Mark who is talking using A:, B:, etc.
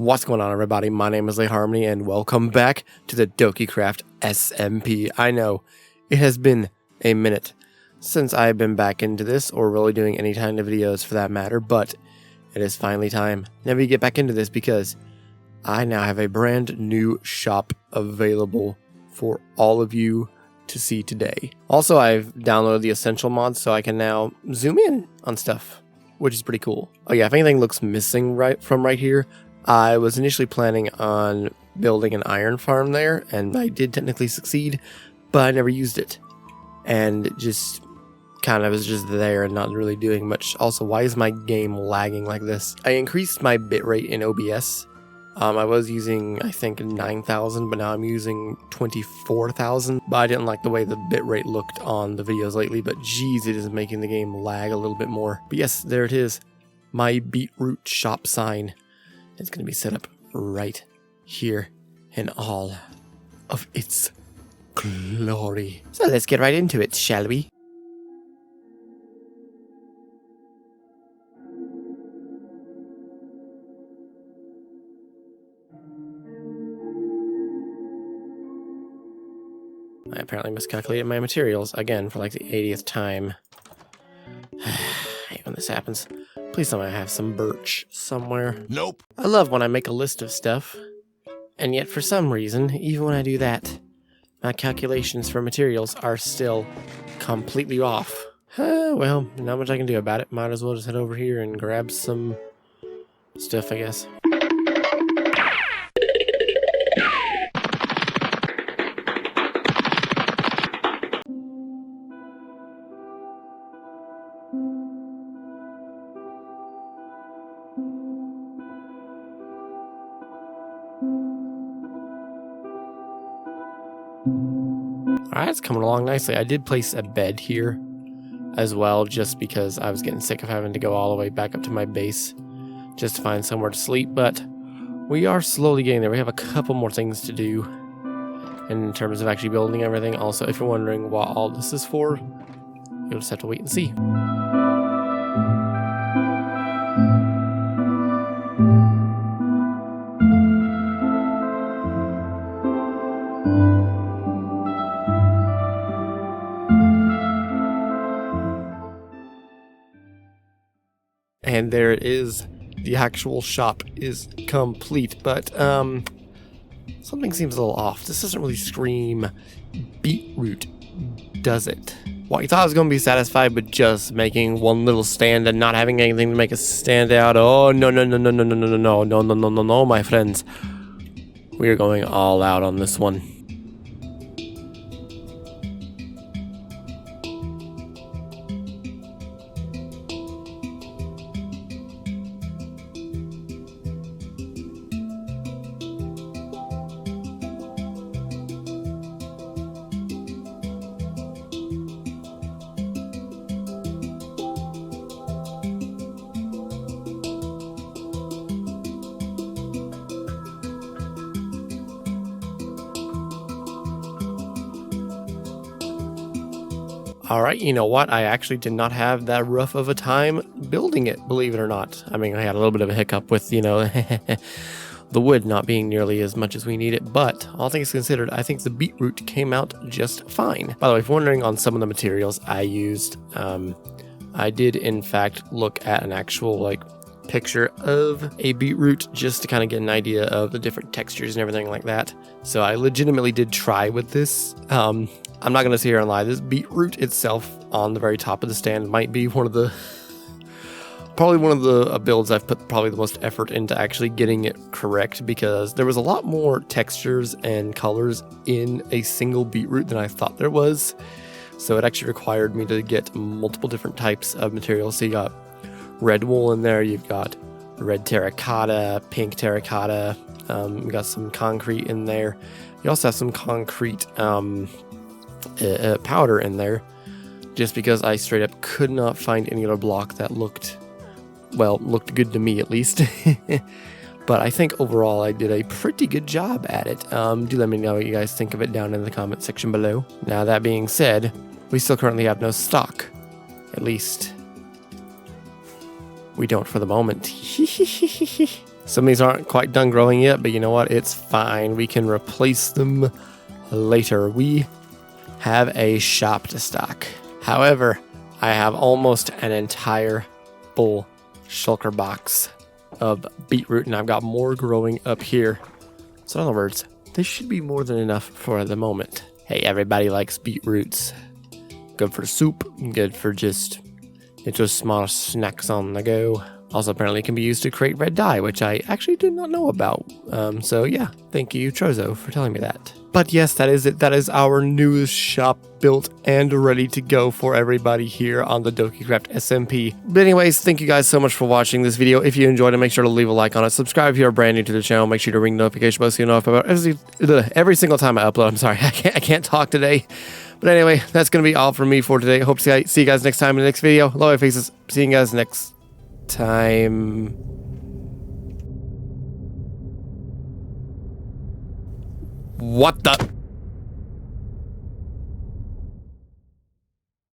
A: What's going on, everybody? My name is LateHarmony, and welcome back to the DokeyCraft SMP. I know, it has been a minute since I've been back into this, or really doing any kind of videos for that matter, but it is finally time. Now we get back into this because I now have a brand new shop available for all of you to see today. Also, I've downloaded the Essential mod, so I can now zoom in on stuff, which is pretty cool. Oh yeah, if anything looks missing right here, I was initially planning on building an iron farm there, and I did technically succeed, but I never used it. And it just kind of was just there and not really doing much. Also, why is my game lagging like this? I increased my bitrate in OBS. I was using, I think, 9,000, but now I'm using 24,000. But I didn't like the way the bitrate looked on the videos lately, but geez, it is making the game lag a little bit more. But yes, there it is. My beetroot shop sign. It's going to be set up right here in all of its glory. So let's get right into it, shall we? I apparently miscalculated my materials again for like the 80th time. I hate when this happens. Please tell me I have some birch somewhere.
B: Nope.
A: I love when I make a list of stuff, and yet for some reason, even when I do that, my calculations for materials are still completely off. Well, not much I can do about it. Might as well just head over here and grab some stuff, I guess. Alright, it's coming along nicely. I did place a bed here as well, just because I was getting sick of having to go all the way back up to my base just to find somewhere to sleep, but we are slowly getting there. We have a couple more things to do in terms of actually building everything. Also, if you're wondering what all this is for, you'll just have to wait and see. And there it is. The actual shop is complete, but something seems a little off. This doesn't really scream beetroot, does it? Well, you thought I was going to be satisfied with just making one little stand and not having anything to make us stand out. Oh, no, no, no, no, no, no, no, no, no, no, no, no, no, no, my friends. We are going all out on this one. Alright, you know what? I actually did not have that rough of a time building it, believe it or not. I mean, I had a little bit of a hiccup with, you know, the wood not being nearly as much as we need it, but all things considered, I think the beetroot came out just fine. By the way, if you're wondering on some of the materials I used, I did in fact look at an actual, like, picture of a beetroot just to kind of get an idea of the different textures and everything like that. So I legitimately did try with this. I'm not going to sit here and lie. This beetroot itself on the very top of the stand might be probably one of the builds I've put probably the most effort into actually getting it correct, because there was a lot more textures and colors in a single beetroot than I thought there was. So it actually required me to get multiple different types of materials. So you got red wool in there, you've got red terracotta, pink terracotta, you got some concrete in there. You also have some concrete powder in there, just because I straight up could not find any other block that looked good to me, at least. But I think overall I did a pretty good job at it. Do let me know what you guys think of it down in the comment section below. Now, that being said, we still currently have no stock. At least, we don't for the moment. Some of these aren't quite done growing yet, but you know what? It's fine. We can replace them later. We have a shop to stock. However, I have almost an entire full shulker box of beetroot, and I've got more growing up here. So in other words, this should be more than enough for the moment. Hey, everybody likes beetroots. Good for soup, good for just small snacks on the go. Also apparently can be used to create red dye, which I actually did not know about. So yeah, thank you Trozo for telling me that. But yes, that is it. That is our new shop built and ready to go for everybody here on the DokeyCraft SMP. But anyways, thank you guys so much for watching this video. If you enjoyed it, make sure to leave a like on it. Subscribe if you're brand new to the channel. Make sure to ring the notification bell so you know about every single time I upload. I'm sorry, I can't talk today. But anyway, that's going to be all from me for today. Hope to see you guys next time in the next video. Love your faces. See you guys next time. What the?